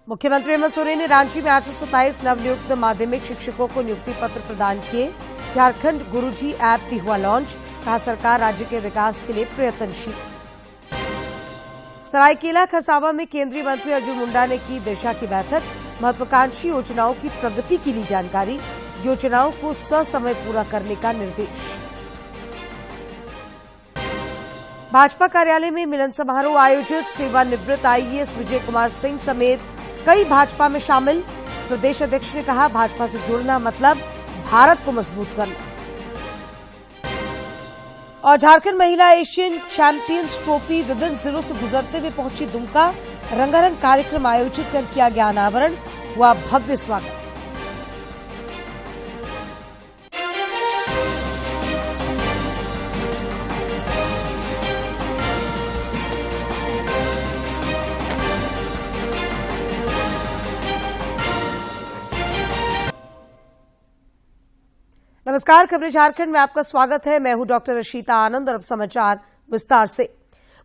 मुख्यमंत्री हेमंत सोरेन ने रांची में 827 नवनियुक्त माध्यमिक शिक्षकों को नियुक्ति पत्र प्रदान किए। झारखंड गुरुजी ऐप भी हुआ लॉन्च। कहा, सरकार राज्य के विकास के लिए प्रयत्नशील। सरायकेला खरसावां में केंद्रीय मंत्री अर्जुन मुंडा ने की दिशा की बैठक। महत्वाकांक्षी योजनाओं की प्रगति की ली जानकारी। योजनाओं को ससमय पूरा करने का निर्देश। भाजपा कार्यालय में मिलन समारोह आयोजित। सेवानिवृत्त आईएएस विजय कुमार सिंह समेत कई भाजपा में शामिल। प्रदेश अध्यक्ष ने कहा, भाजपा से जुड़ना मतलब भारत को मजबूत करना। और झारखंड महिला एशियन चैंपियंस ट्रॉफी विभिन्न जिलों से गुजरते हुए पहुंची दुमका। रंगारंग कार्यक्रम आयोजित कर किया गया अनावरण। हुआ भव्य स्वागत। नमस्कार, खबरें झारखंड में आपका स्वागत है। मैं हूं डॉक्टर अशीता आनंद और अब समाचार विस्तार से।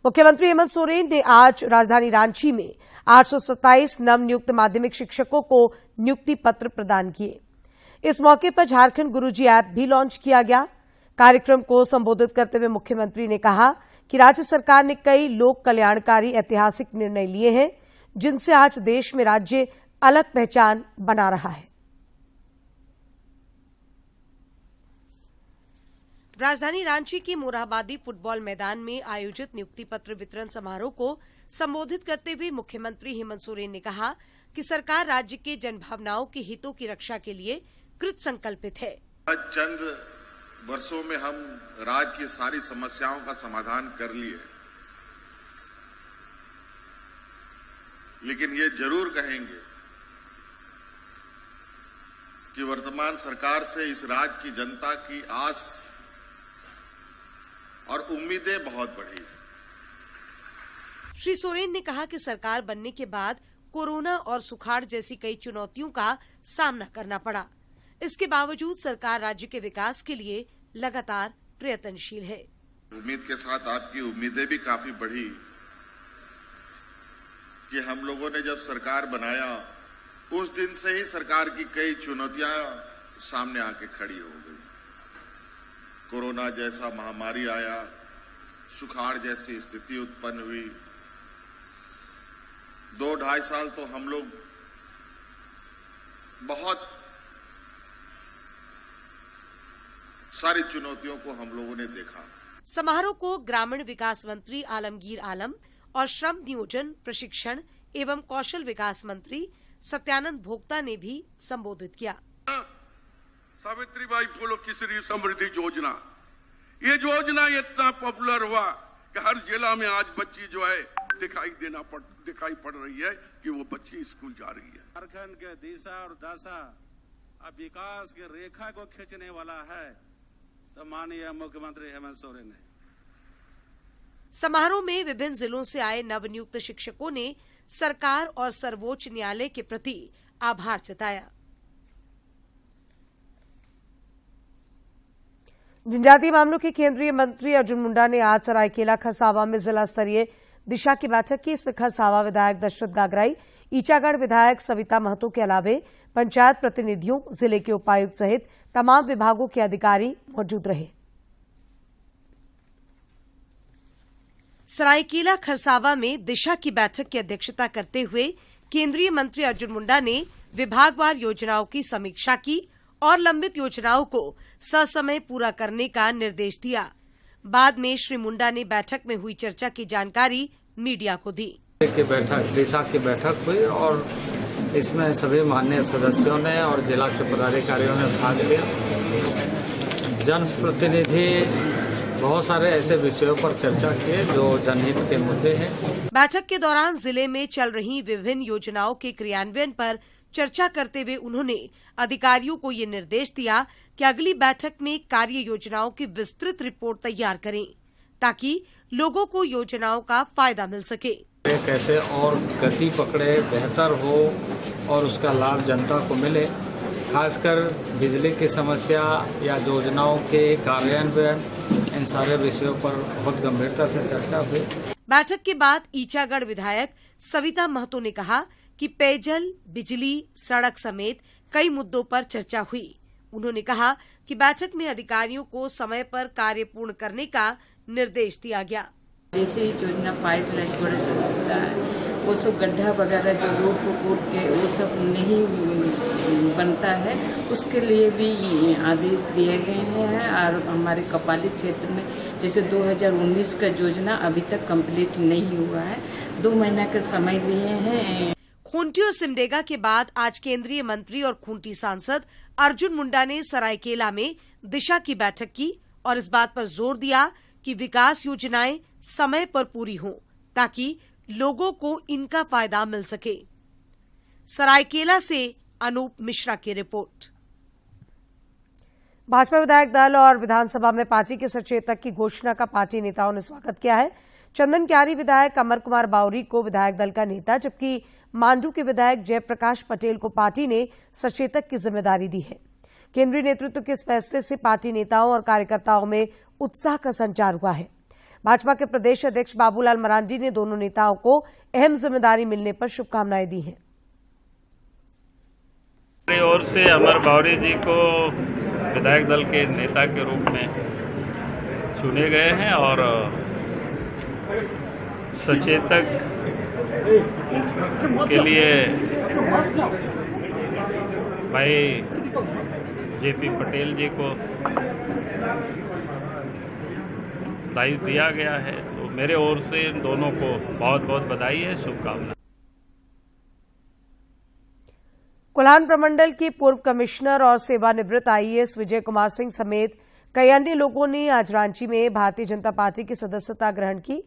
मुख्यमंत्री हेमंत सोरेन ने आज राजधानी रांची में 827 नवनियुक्त माध्यमिक शिक्षकों को नियुक्ति पत्र प्रदान किए। इस मौके पर झारखंड गुरुजी ऐप भी लॉन्च किया गया। कार्यक्रम को संबोधित करते हुए मुख्यमंत्री ने कहा कि राज्य सरकार ने कई लोक कल्याणकारी ऐतिहासिक निर्णय लिए हैं, जिनसे आज देश में राज्य अलग पहचान बना रहा है। राजधानी रांची की मोरहाबादी फुटबॉल मैदान में आयोजित नियुक्ति पत्र वितरण समारोह को संबोधित करते हुए मुख्यमंत्री हेमंत सोरेन ने कहा कि सरकार राज्य के जनभावनाओं के हितों की रक्षा के लिए कृत संकल्पित है। चंद वर्षों में हम राज्य की सारी समस्याओं का समाधान कर लिए, लेकिन ये जरूर कहेंगे कि वर्तमान सरकार से इस राज्य की जनता की आस और उम्मीदें बहुत बढ़ी। श्री सोरेन ने कहा कि सरकार बनने के बाद कोरोना और सुखाड़ जैसी कई चुनौतियों का सामना करना पड़ा। इसके बावजूद सरकार राज्य के विकास के लिए लगातार प्रयत्नशील है। उम्मीद के साथ आपकी उम्मीदें भी काफी बढ़ी कि हम लोगों ने जब सरकार बनाया उस दिन से ही सरकार की कई चुनौतियां सामने आके खड़ी हो गई। कोरोना जैसा महामारी आया, सुखाड़ जैसी स्थिति उत्पन्न हुई। 2-2.5 साल तो हम लोग बहुत सारी चुनौतियों को हम लोगों ने देखा। समारोह को ग्रामीण विकास मंत्री आलमगीर आलम और श्रम नियोजन, प्रशिक्षण एवं कौशल विकास मंत्री सत्यानंद भोक्ता ने भी संबोधित किया। सावित्रीबाई फुले की श्री समृद्धि योजना, ये योजना इतना पॉपुलर हुआ कि हर जिला में आज बच्ची जो है दिखाई पड़ रही है कि वो बच्ची स्कूल जा रही है। झारखंड के दिशा और दशा अब विकास की रेखा को खींचने वाला है, तो माननीय मुख्यमंत्री हेमंत सोरेन ने। समारोह में विभिन्न जिलों से आए नवनियुक्त शिक्षकों ने सरकार और सर्वोच्च न्यायालय के प्रति आभार जताया। जनजातीय मामलों के केंद्रीय मंत्री अर्जुन मुंडा ने आज सरायकेला खरसावां में जिला स्तरीय दिशा की बैठक की। इसमें खरसावां विधायक दशरथ गागराई, ईचागढ़ विधायक सविता महतो के अलावे पंचायत प्रतिनिधियों, जिले के उपायुक्त सहित तमाम विभागों के अधिकारी मौजूद रहे। सरायकेला खरसावां में दिशा की बैठक की अध्यक्षता करते हुए केंद्रीय मंत्री अर्जुन मुंडा ने विभागवार योजनाओं की समीक्षा की और लंबित योजनाओं को ससमय पूरा करने का निर्देश दिया। बाद में श्री मुंडा ने बैठक में हुई चर्चा की जानकारी मीडिया को दी। दिशा की बैठक हुई और इसमें सभी माननीय सदस्यों ने और जिला के पदाधिकारियों ने भाग लिया। जनप्रतिनिधि बहुत सारे ऐसे विषयों पर चर्चा किए जो जनहित के मुद्दे हैं। बैठक के दौरान जिले में चल रही विभिन्न योजनाओं के क्रियान्वयन पर चर्चा करते हुए उन्होंने अधिकारियों को ये निर्देश दिया कि अगली बैठक में कार्य योजनाओं की विस्तृत रिपोर्ट तैयार करें, ताकि लोगों को योजनाओं का फायदा मिल सके। कैसे और गति पकड़े, बेहतर हो और उसका लाभ जनता को मिले। खासकर बिजली की समस्या या योजनाओं के कार्यान्वयन, इन सारे विषयों पर बहुत गंभीरता से चर्चा हुई। बैठक के बाद ईचागढ़ विधायक सविता महतो ने कहा कि पेयजल, बिजली, सड़क समेत कई मुद्दों पर चर्चा हुई। उन्होंने कहा कि बैठक में अधिकारियों को समय पर कार्य पूर्ण करने का निर्देश दिया गया। जैसे ही योजना पाइपलाइन थोड़ा सा है, वो सब गड्ढा वगैरह जो रोड को कूद के वो सब नहीं बनता है, उसके लिए भी आदेश दिए गए हैं। और हमारे कपाली क्षेत्र में जैसे 2019 का योजना अभी तक कंप्लीट नहीं हुआ है, 2 महीना का समय लिए हैं। खूंटी और सिमडेगा के बाद आज केंद्रीय मंत्री और खूंटी सांसद अर्जुन मुंडा ने सरायकेला में दिशा की बैठक की और इस बात पर जोर दिया कि विकास योजनाएं समय पर पूरी हों ताकि लोगों को इनका फायदा मिल सके। सरायकेला से अनूप मिश्रा की रिपोर्ट। भाजपा विधायक दल और विधानसभा में पार्टी के सचेतक की घोषणा का पार्टी नेताओं ने स्वागत किया है। चंदन क्यारी विधायक अमर कुमार बावरी को विधायक दल का नेता, जबकि मांडू के विधायक जयप्रकाश पटेल को पार्टी ने सचेतक की जिम्मेदारी दी है। केंद्रीय नेतृत्व के इस फैसले से पार्टी नेताओं और कार्यकर्ताओं में उत्साह का संचार हुआ है। भाजपा के प्रदेश अध्यक्ष बाबूलाल मरांडी ने दोनों नेताओं को अहम जिम्मेदारी मिलने पर शुभकामनाएं दी हैं। मेरी ओर से अमर बावरी जी को विधायक दल के नेता के रूप में चुने गए हैं और सचेतक के लिए भाई जेपी पटेल जी को दायित्व दिया गया है। तो मेरे ओर से इन दोनों को बहुत बहुत बधाई है, शुभकामनाएं। कोल्हान प्रमंडल के पूर्व कमिश्नर और सेवानिवृत्त आईएएस विजय कुमार सिंह समेत कई अन्य लोगों ने आज रांची में भारतीय जनता पार्टी की सदस्यता ग्रहण की।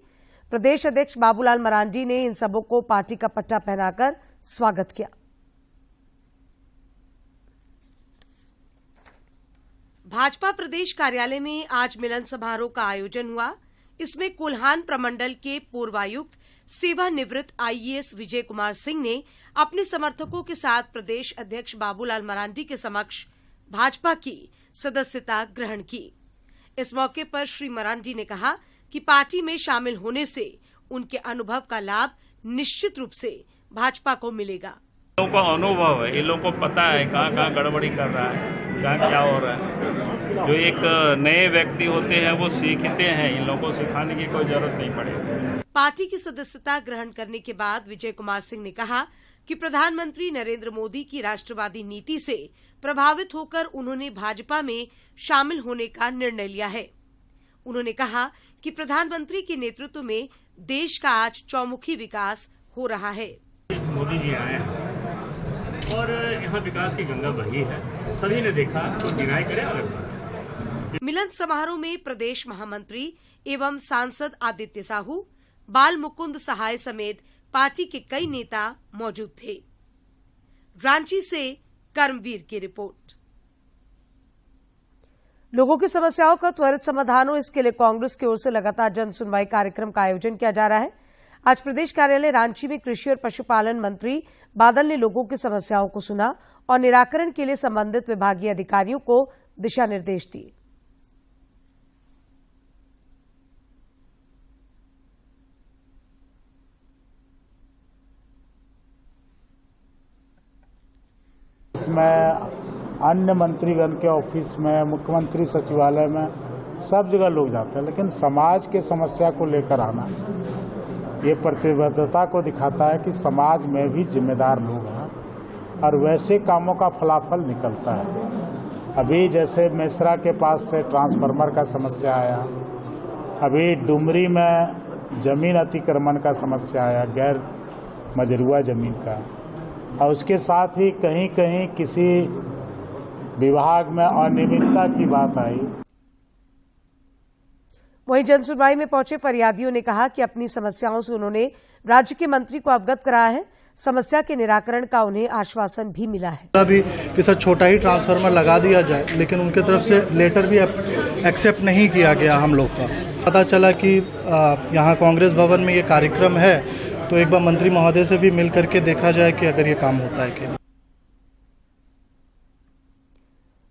प्रदेश अध्यक्ष बाबूलाल मरांडी ने इन सबों को पार्टी का पट्टा पहनाकर स्वागत किया। भाजपा प्रदेश कार्यालय में आज मिलन समारोह का आयोजन हुआ। इसमें कोल्हान प्रमंडल के पूर्वायुक्त सेवानिवृत्त आईएएस विजय कुमार सिंह ने अपने समर्थकों के साथ प्रदेश अध्यक्ष बाबूलाल मरांडी के समक्ष भाजपा की सदस्यता ग्रहण की। इस मौके पर श्री मरांडी ने कहा कि पार्टी में शामिल होने से उनके अनुभव का लाभ निश्चित रूप से भाजपा को मिलेगा। लोगों को अनुभव है, इन लोगों को पता है कहाँ गड़बड़ी कर रहा है, कहाँ क्या हो रहा है। जो एक नए व्यक्ति होते हैं वो सीखते हैं, इन लोगों को सिखाने की कोई जरूरत नहीं पड़ेगी। पार्टी की सदस्यता ग्रहण करने के बाद विजय कुमार सिंह ने कहा कि प्रधानमंत्री नरेंद्र मोदी की राष्ट्रवादी नीति से प्रभावित होकर उन्होंने भाजपा में शामिल होने का निर्णय लिया है। उन्होंने कहा कि प्रधानमंत्री के नेतृत्व में देश का आज चौमुखी विकास हो रहा है। मोदी जी आए हैं और यहाँ विकास की गंगा बही है, सभी ने देखा, तो डिनाई करे अलग बात। मिलन समारोह में प्रदेश महामंत्री एवं सांसद आदित्य साहू, बाल मुकुंद सहाय समेत पार्टी के कई नेता मौजूद थे। रांची से कर्मवीर की रिपोर्ट। लोगों की समस्याओं का त्वरित समाधान हो, इसके लिए कांग्रेस की ओर से लगातार जन सुनवाई कार्यक्रम का आयोजन किया जा रहा है। आज प्रदेश कार्यालय रांची में कृषि और पशुपालन मंत्री बादल ने लोगों की समस्याओं को सुना और निराकरण के लिए संबंधित विभागीय अधिकारियों को दिशा निर्देश दिए। इसमें अन्य मंत्रीगण के ऑफिस में, मुख्यमंत्री सचिवालय में, सब जगह लोग जाते हैं, लेकिन समाज के समस्या को लेकर आना ये प्रतिबद्धता को दिखाता है कि समाज में भी जिम्मेदार लोग हैं और वैसे कामों का फलाफल निकलता है। अभी जैसे मेसरा के पास से ट्रांसफार्मर का समस्या आया, अभी डुमरी में जमीन अतिक्रमण का समस्या आया, गैर मजरूआ जमीन का, और उसके साथ ही कहीं कहीं किसी विभाग में अनियमितता की बात आई। वहीं जनसुनवाई में पहुंचे फरियादियों ने कहा कि अपनी समस्याओं से उन्होंने राज्य के मंत्री को अवगत कराया है। समस्या के निराकरण का उन्हें आश्वासन भी मिला है। अभी कि सर छोटा ही ट्रांसफार्मर लगा दिया जाए, लेकिन उनके तरफ से लेटर भी एक्सेप्ट नहीं किया गया हम लोग का। पता चला कि यहाँ कांग्रेस भवन में ये कार्यक्रम है, तो एक बार मंत्री महोदय से भी मिल करके देखा जाए कि अगर ये काम होता है कि नहीं।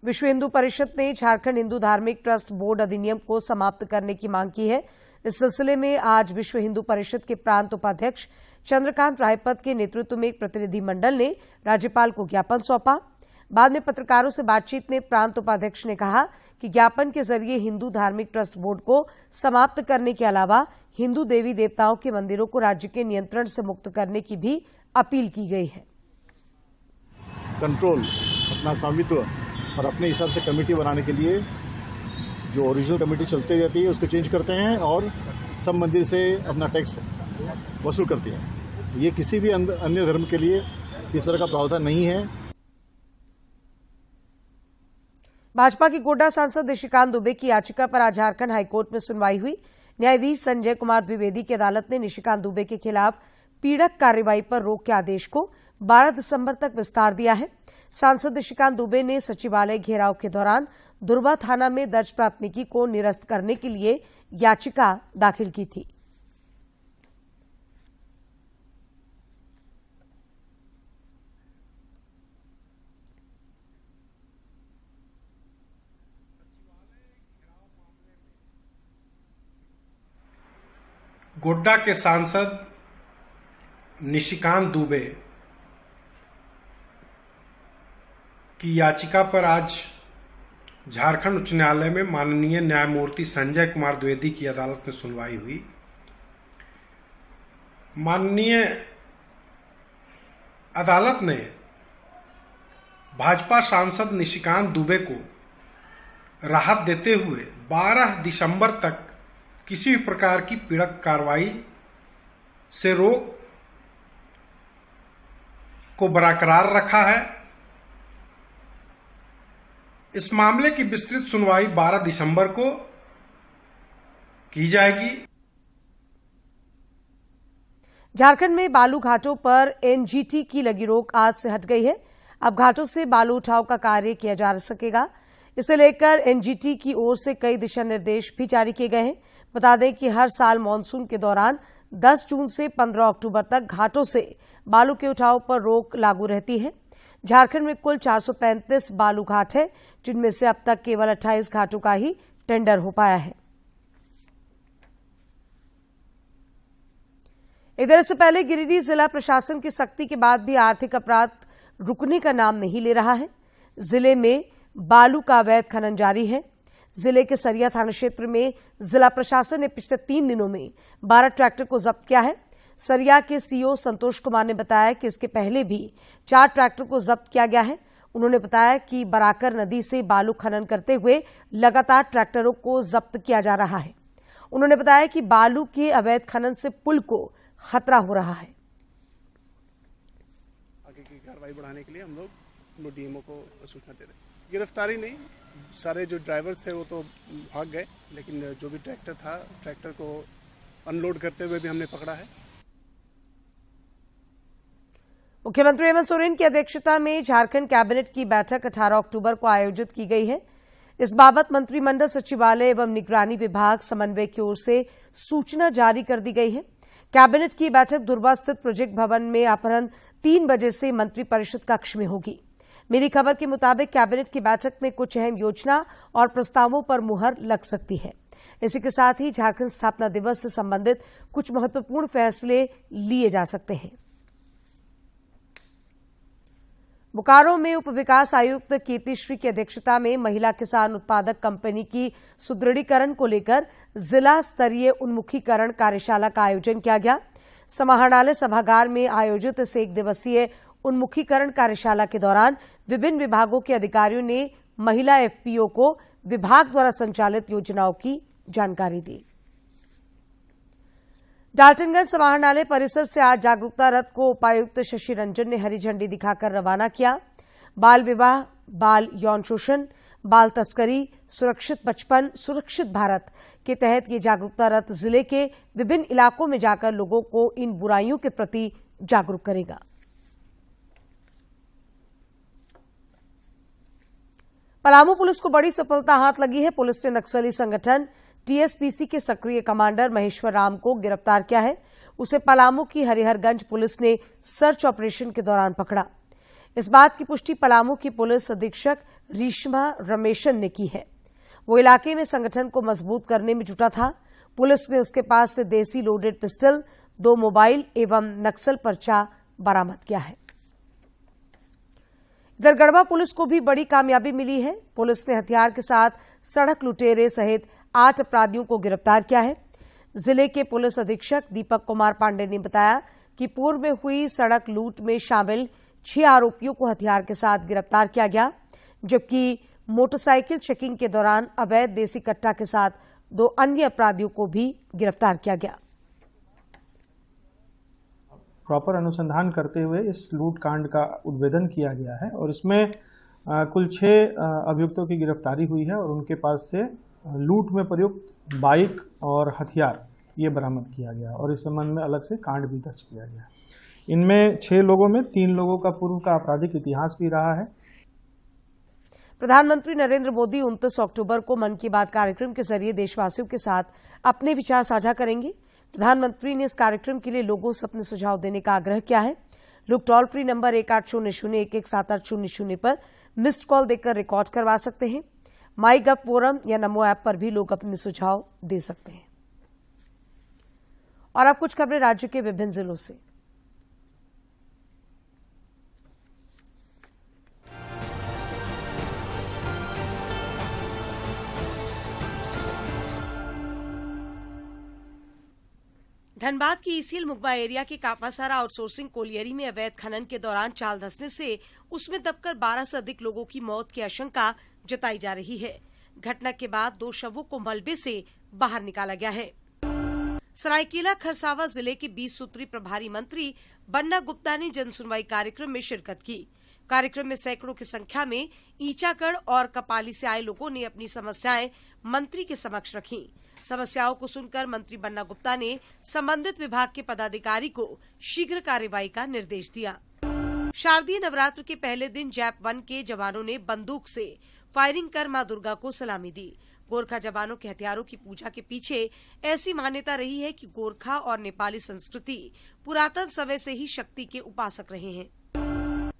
विश्व हिंदू परिषद ने झारखंड हिंदू धार्मिक ट्रस्ट बोर्ड अधिनियम को समाप्त करने की मांग की है। इस सिलसिले में आज विश्व हिंदू परिषद के प्रांत उपाध्यक्ष चंद्रकांत रायपत के नेतृत्व में एक प्रतिनिधि मंडल ने राज्यपाल को ज्ञापन सौंपा। बाद में पत्रकारों से बातचीत में प्रांत उपाध्यक्ष ने कहा कि ज्ञापन के जरिए हिंदू धार्मिक ट्रस्ट बोर्ड को समाप्त करने के अलावा हिंदू देवी देवताओं के मंदिरों को राज्य के नियंत्रण से मुक्त करने की भी अपील की गई है। कंट्रोल, अपना स्वामित्व और अपने हिसाब से कमेटी बनाने के लिए जो ओरिजिनल कमेटी चलती रहती है उसको चेंज करते हैं और सब मंदिर से अपना टैक्स वसूल करते हैं। ये किसी भी अन्य धर्म के लिए इस तरह का प्रावधान नहीं है। भाजपा के गोड्डा सांसद निशिकांत दुबे की याचिका पर आज झारखंड हाईकोर्ट में सुनवाई हुई। न्यायाधीश संजय कुमार द्विवेदी की अदालत ने निशिकांत दुबे के खिलाफ पीड़क कार्रवाई पर रोक के आदेश को 12 दिसंबर तक विस्तार दिया है। सांसद निशिकांत दुबे ने सचिवालय घेराव के दौरान दुर्बा थाना में दर्ज प्राथमिकी को निरस्त करने के लिए याचिका दाखिल की थी। गोड्डा के सांसद निशिकांत दुबे की याचिका पर आज झारखंड उच्च न्यायालय में माननीय न्यायमूर्ति संजय कुमार द्विवेदी की अदालत में सुनवाई हुई। माननीय अदालत ने भाजपा सांसद निशिकांत दुबे को राहत देते हुए 12 दिसंबर तक किसी भी प्रकार की पीड़क कार्रवाई से रोक को बरकरार रखा है। इस मामले की विस्तृत सुनवाई 12 दिसंबर को की जाएगी। झारखंड में बालू घाटों पर एनजीटी की लगी रोक आज से हट गई है। अब घाटों से बालू उठाव का कार्य किया जा सकेगा। इसे लेकर एनजीटी की ओर से कई दिशा निर्देश भी जारी किए गए हैं। बता दें कि हर साल मानसून के दौरान 10 जून से 15 अक्टूबर तक घाटों से बालू के उठाव पर रोक लागू रहती है। झारखंड में कुल 435 बालू घाट है, जिनमें से अब तक केवल 28 घाटों का ही टेंडर हो पाया है। इधर इससे पहले गिरिडीह जिला प्रशासन की सख्ती के बाद भी आर्थिक अपराध रुकने का नाम नहीं ले रहा है। जिले में बालू का अवैध खनन जारी है। जिले के सरिया थाना क्षेत्र में जिला प्रशासन ने पिछले 3 दिनों में 12 ट्रैक्टर को जब्त किया है। सरिया के सीओ संतोष कुमार ने बताया कि इसके पहले भी 4 ट्रैक्टर को जब्त किया गया है। उन्होंने बताया कि बराकर नदी से बालू खनन करते हुए लगातार ट्रैक्टरों को जब्त किया जा रहा है। उन्होंने बताया कि बालू के अवैध खनन से पुल को खतरा हो रहा है। आगे की कार्रवाई बढ़ाने के लिए हम लोग डीएमओ को सूचना दे रहे हैं। गिरफ्तारी नहीं, सारे जो ड्राइवर्स थे वो तो भाग गए, लेकिन जो भी ट्रैक्टर था, ट्रैक्टर को अनलोड करते हुए भी हमने पकड़ा है। मुख्यमंत्री हेमंत सोरेन की अध्यक्षता में झारखंड कैबिनेट की बैठक 18 अक्टूबर को आयोजित की गई है। इस बाबत मंत्रिमंडल सचिवालय एवं निगरानी विभाग समन्वय की ओर से सूचना जारी कर दी गई है। कैबिनेट की बैठक दुर्बा स्थित प्रोजेक्ट भवन में अपराह्न 3 बजे से मंत्रिपरिषद कक्ष में होगी। मिली खबर के मुताबिक कैबिनेट की बैठक में कुछ अहम योजना और प्रस्तावों पर मुहर लग सकती है। इसी के साथ ही झारखंड स्थापना दिवस से संबंधित कुछ महत्वपूर्ण फैसले लिए जा सकते हैं। बोकारो में उप विकास आयुक्त कीर्तिश्री की अध्यक्षता में महिला किसान उत्पादक कंपनी की सुदृढ़ीकरण को लेकर जिला स्तरीय उन्मुखीकरण कार्यशाला का आयोजन किया गया। समाहरणालय सभागार में आयोजित इस 1 दिवसीय उन्मुखीकरण कार्यशाला के दौरान विभिन्न विभागों के अधिकारियों ने महिला एफपीओ को विभाग द्वारा संचालित योजनाओं की जानकारी दी। डाल्टनगंज समाहरणालय परिसर से आज जागरूकता रथ को उपायुक्त शशि रंजन ने हरी झंडी दिखाकर रवाना किया। बाल विवाह, बाल यौन शोषण, बाल तस्करी, सुरक्षित बचपन, सुरक्षित भारत के तहत ये जागरूकता रथ जिले के विभिन्न इलाकों में जाकर लोगों को इन बुराइयों के प्रति जागरूक करेगा। पलामू पुलिस को बड़ी सफलता हाथ लगी है। पुलिस ने नक्सली संगठन टीएसपीसी के सक्रिय कमांडर महेश्वर राम को गिरफ्तार किया है। उसे पलामू की हरिहरगंज पुलिस ने सर्च ऑपरेशन के दौरान पकड़ा। इस बात की पुष्टि पलामू की पुलिस अधीक्षक रीश्मा रमेशन ने की है। वो इलाके में संगठन को मजबूत करने में जुटा था। पुलिस ने उसके पास से देसी लोडेड पिस्टल, 2 मोबाइल एवं नक्सल पर्चा बरामद किया है। इधर गढ़वा पुलिस को भी बड़ी कामयाबी मिली है। पुलिस ने हथियार के साथ सड़क लुटेरे सहित 8 अपराधियों को गिरफ्तार किया है। जिले के पुलिस अधीक्षक दीपक कुमार पांडे ने बताया कि पूर्व में हुई सड़क लूट में शामिल 6 आरोपियों को हथियार के साथ गिरफ्तार किया गया, जबकि मोटरसाइकिल चेकिंग के दौरान अवैध देसी कट्टा के साथ 2 अन्य अपराधियों को भी गिरफ्तार किया गया। प्रॉपर अनुसंधान करते हुए इस लूट कांड का उद्भेदन किया गया है और इसमें कुल 6 अभियुक्तों की गिरफ्तारी हुई है और उनके पास से लूट में प्रयुक्त बाइक और हथियार ये बरामद किया गया और इस संबंध में अलग से कांड भी दर्ज किया गया। इनमें 6 लोगों में 3 लोगों का पूर्व का आपराधिक इतिहास भी रहा है। प्रधानमंत्री नरेंद्र मोदी 29 अक्टूबर को मन की बात कार्यक्रम के जरिए देशवासियों के साथ अपने विचार साझा करेंगे। प्रधानमंत्री ने इस कार्यक्रम के लिए लोगों से अपने सुझाव देने का आग्रह किया है। लोग टोल फ्री नंबर 1800-117800 पर मिस्ड कॉल देकर रिकॉर्ड करवा सकते हैं। माई गव फोरम या नमो ऐप पर भी लोग अपने सुझाव दे सकते हैं। और अब कुछ खबरें राज्य के विभिन्न जिलों से। धनबाद की ईसीएल मुगबा एरिया के कापासारा आउटसोर्सिंग कोलियरी में अवैध खनन के दौरान चाल धंसने से उसमें दबकर 12 से अधिक लोगों की मौत की आशंका जताई जा रही है। घटना के बाद 2 शवों को मलबे से बाहर निकाला गया है। सरायकेला खरसावां जिले के 20 सूत्री प्रभारी मंत्री बन्ना गुप्ता ने जन सुनवाई कार्यक्रम में शिरकत की। कार्यक्रम में सैकड़ों की संख्या में ईचागढ़ और कपाली से आए लोगों ने अपनी समस्याएं मंत्री के समक्ष रखी। समस्याओं को सुनकर मंत्री बन्ना गुप्ता ने संबंधित विभाग के पदाधिकारी को शीघ्र कार्रवाई का निर्देश दिया। शारदीय नवरात्र के पहले दिन जैप 1 के जवानों ने बंदूक से फायरिंग कर मां दुर्गा को सलामी दी। गोरखा जवानों के हथियारों की पूजा के पीछे ऐसी मान्यता रही है कि गोरखा और नेपाली संस्कृति पुरातन समय से ही शक्ति के उपासक रहे हैं।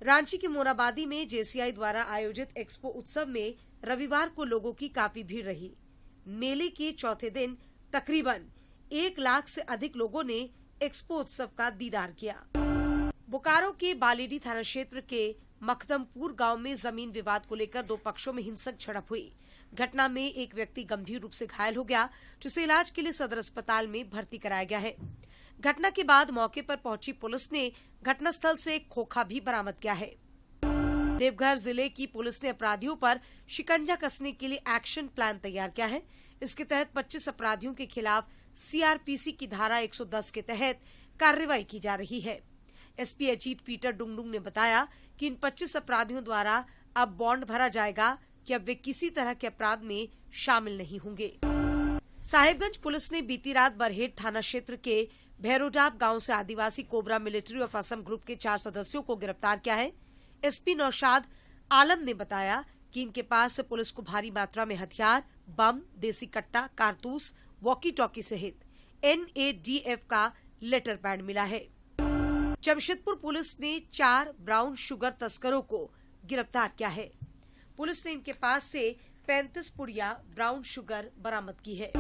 रांची के मोराबादी में जेसीआई द्वारा आयोजित एक्सपो उत्सव में रविवार को लोगों की काफी भीड़ रही। मेले के चौथे दिन तकरीबन 1 लाख से अधिक लोगों ने एक्सपो उत्सव का दीदार किया। बोकारो के बालेडी थाना क्षेत्र के मखदमपुर गांव में जमीन विवाद को लेकर 2 पक्षों में हिंसक झड़प हुई। घटना में एक व्यक्ति गंभीर रूप से घायल हो गया, जिसे इलाज के लिए सदर अस्पताल में भर्ती कराया गया है। घटना के बाद मौके पर पहुंची पुलिस ने घटनास्थल से खोखा भी बरामद किया है। देवघर जिले की पुलिस ने अपराधियों पर शिकंजा कसने के लिए एक्शन प्लान तैयार किया है। इसके तहत 25 अपराधियों के खिलाफ सीआरपीसी की धारा 110 के तहत कार्रवाई की जा रही है। एसपी अजीत पीटर डुंगडुंग ने बताया कि इन 25 अपराधियों द्वारा अब बॉन्ड भरा जाएगा कि अब वे किसी तरह के अपराध में शामिल नहीं होंगे। साहिबगंज पुलिस ने बीती रात बरहेट थाना क्षेत्र के भैरोडाब गांव से Adivasi cobra military of Assam group के 4 सदस्यों को गिरफ्तार किया है। एसपी नौशाद आलम ने बताया कि इनके पास से पुलिस को भारी मात्रा में हथियार, बम, देसी कट्टा, कारतूस, वॉकी टॉकी सहित NADF का लेटर पैड मिला है। जमशेदपुर पुलिस ने 4 ब्राउन शुगर तस्करों को गिरफ्तार किया है। पुलिस ने इनके पास से 35 पुड़िया ब्राउन शुगर बरामद की है।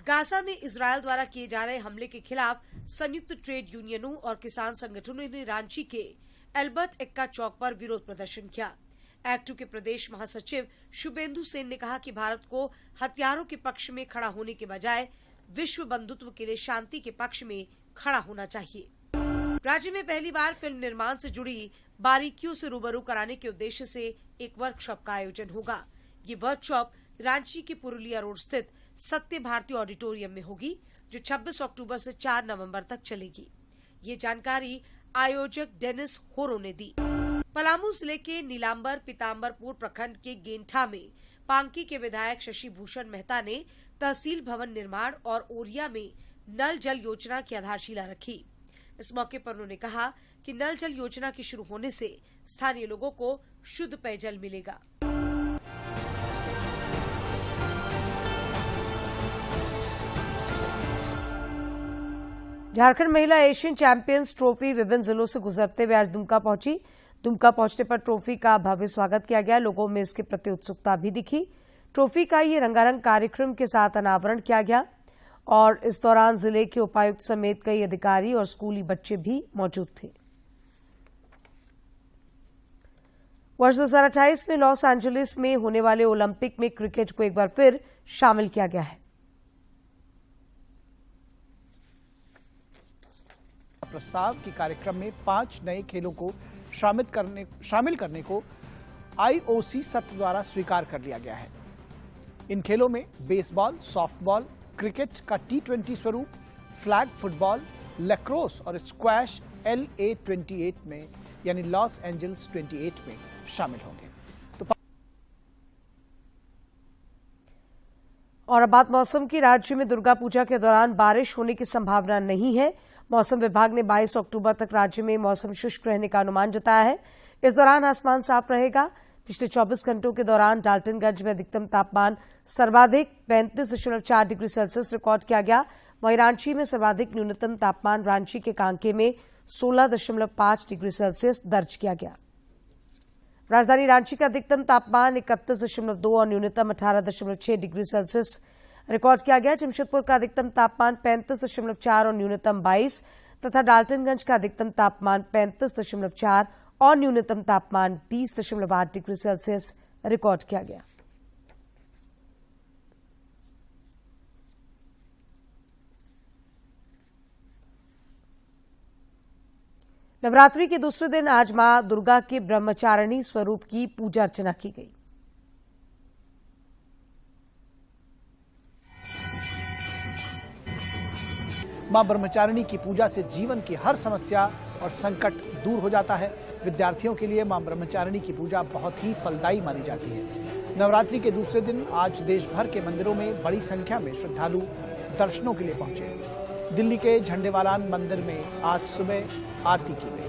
गाजा में इजरायल द्वारा किए जा रहे हमले के खिलाफ संयुक्त ट्रेड यूनियनों और किसान संगठनों ने रांची के एल्बर्ट एक्का चौक पर विरोध प्रदर्शन किया। एक्टू के प्रदेश महासचिव शुभेंदु सेन ने कहा कि भारत को हथियारों के पक्ष में खड़ा होने के बजाय विश्व बंधुत्व के लिए शांति के पक्ष में खड़ा होना चाहिए। राज्य में पहली बार फिल्म निर्माण से जुड़ी बारीकियों से रूबरू कराने के उद्देश्य से एक वर्कशॉप का आयोजन होगा। ये वर्कशॉप रांची के पुरुलिया रोड स्थित सत्य भारती ऑडिटोरियम में होगी, जो 26 अक्टूबर से 4 नवंबर तक चलेगी। ये जानकारी आयोजक डेनिस होरो ने दी। पलामू जिले के नीलांबर पीताम्बरपुर प्रखंड के गेंठा में पांकी के विधायक शशि भूषण मेहता ने तहसील भवन निर्माण और ओरिया में नल जल योजना की आधारशिला रखी। इस मौके पर उन्होंने कहा कि नल जल योजना के शुरू होने से स्थानीय लोगों को शुद्ध पेयजल मिलेगा। झारखंड महिला एशियन चैंपियंस ट्रॉफी विभिन्न जिलों से गुजरते हुए आज दुमका पहुंची। दुमका पहुंचने पर ट्रॉफी का भव्य स्वागत किया गया। लोगों में इसके प्रति उत्सुकता भी दिखी। ट्रॉफी का ये रंगारंग कार्यक्रम के साथ अनावरण किया गया और इस दौरान जिले के उपायुक्त समेत कई अधिकारी और स्कूली बच्चे भी मौजूद थे। वर्ष 2028 में लॉस एंजलिस में होने वाले ओलंपिक में क्रिकेट को एक बार फिर शामिल किया गया है। प्रस्ताव के कार्यक्रम में 5 नए खेलों को शामिल करने को IOC सत्र द्वारा स्वीकार कर लिया गया है। इन खेलों में बेसबॉल, सॉफ्टबॉल, क्रिकेट का T20 स्वरूप, फ्लैग फुटबॉल, लैक्रोस और स्क्वैश LA28 में यानी लॉस एंजल्स 28 में शामिल होंगे। और अब बात मौसम की। राज्य में दुर्गा पूजा के दौरान बारिश होने की संभावना नहीं है। मौसम विभाग ने 22 अक्टूबर तक राज्य में मौसम शुष्क रहने का अनुमान जताया है। इस दौरान आसमान साफ रहेगा। पिछले 24 घंटों के दौरान डाल्टनगंज में अधिकतम तापमान सर्वाधिक 35.4 डिग्री सेल्सियस रिकॉर्ड किया गया। वहीं रांची में सर्वाधिक न्यूनतम तापमान रांची के कांके में 16.5 डिग्री सेल्सियस दर्ज किया गया। राजधानी रांची का अधिकतम तापमान 31.2 और न्यूनतम 18.6 डिग्री सेल्सियस रिकॉर्ड किया गया। जमशेदपुर का अधिकतम तापमान 35.4 और न्यूनतम 22 तथा डाल्टनगंज का अधिकतम तापमान 35.4 और न्यूनतम तापमान 20.8 डिग्री सेल्सियस रिकॉर्ड किया गया। नवरात्रि के दूसरे दिन आज मां दुर्गा के ब्रह्मचारिणी स्वरूप की पूजा अर्चना की गई। मां ब्रह्मचारिणी की पूजा से जीवन की हर समस्या और संकट दूर हो जाता है। विद्यार्थियों के लिए मां ब्रह्मचारिणी की पूजा बहुत ही फलदायी मानी जाती है। नवरात्रि के दूसरे दिन आज देश भर के मंदिरों में बड़ी संख्या में श्रद्धालु दर्शनों के लिए पहुंचे। दिल्ली के झंडेवालान मंदिर में आज सुबह आरती की गई।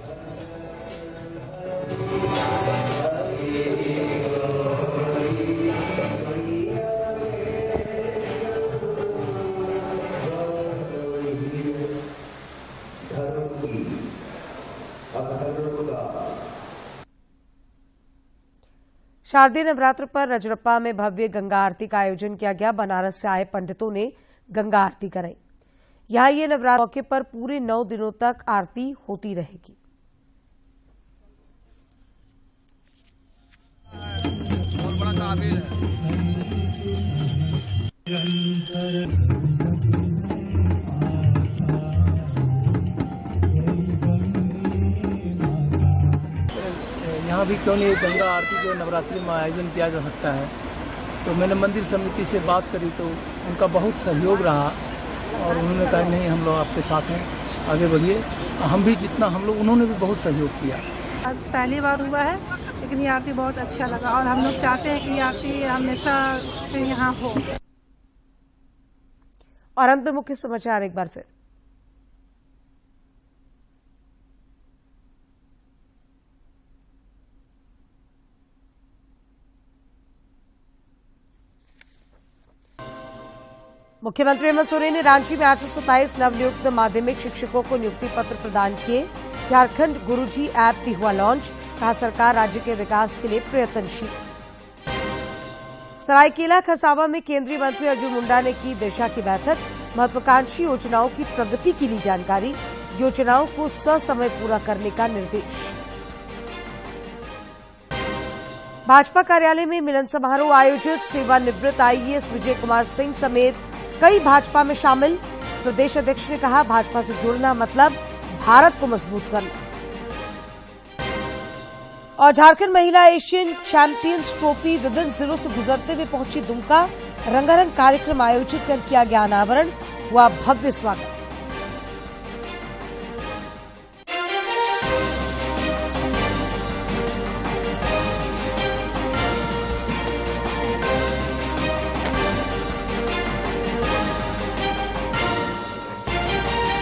शारदीय नवरात्र पर रजरप्पा में भव्य गंगा आरती का आयोजन किया गया। बनारस से आए पंडितों ने गंगा आरती कराई। यहां ये नवरात्र मौके पर पूरे 9 दिनों तक आरती होती रहेगी। यहाँ भी क्यों नहीं गंगा आरती जो नवरात्रि में आयोजन किया जा सकता है। तो मैंने मंदिर समिति से बात करी तो उनका बहुत सहयोग रहा और उन्होंने कहा नहीं हम लोग आपके साथ हैं, आगे बढ़िए। हम भी जितना हम लोग उन्होंने भी बहुत सहयोग किया। आज पहली बार हुआ है लेकिन ये आरती बहुत अच्छा लगा और हम लोग चाहते हैं कि ये आरती हमेशा यहाँ हो। और अंत में मुख्य समाचार एक बार फिर। मुख्यमंत्री हेमंत सोरेन ने रांची में 827 नवनियुक्त माध्यमिक शिक्षकों को नियुक्ति पत्र प्रदान किए। झारखंड गुरुजी ऐप भी हुआ लॉन्च। कहा सरकार राज्य के विकास के लिए प्रयत्नशील। सरायकेला खरसावां में केंद्रीय मंत्री अर्जुन मुंडा ने की दिशा की बैठक। महत्वाकांक्षी योजनाओं की प्रगति की ली जानकारी। योजनाओं को ससमय पूरा करने का निर्देश। भाजपा कार्यालय में मिलन समारोह आयोजित। सेवानिवृत्त IAS विजय कुमार सिंह समेत कई भाजपा में शामिल। प्रदेश अध्यक्ष ने कहा भाजपा से जुड़ना मतलब भारत को मजबूत करना। और झारखंड महिला एशियन चैंपियंस ट्रॉफी विभिन्न जिलों से गुजरते हुए पहुंची दुमका। रंगारंग कार्यक्रम आयोजित कर किया गया अनावरण। हुआ भव्य स्वागत।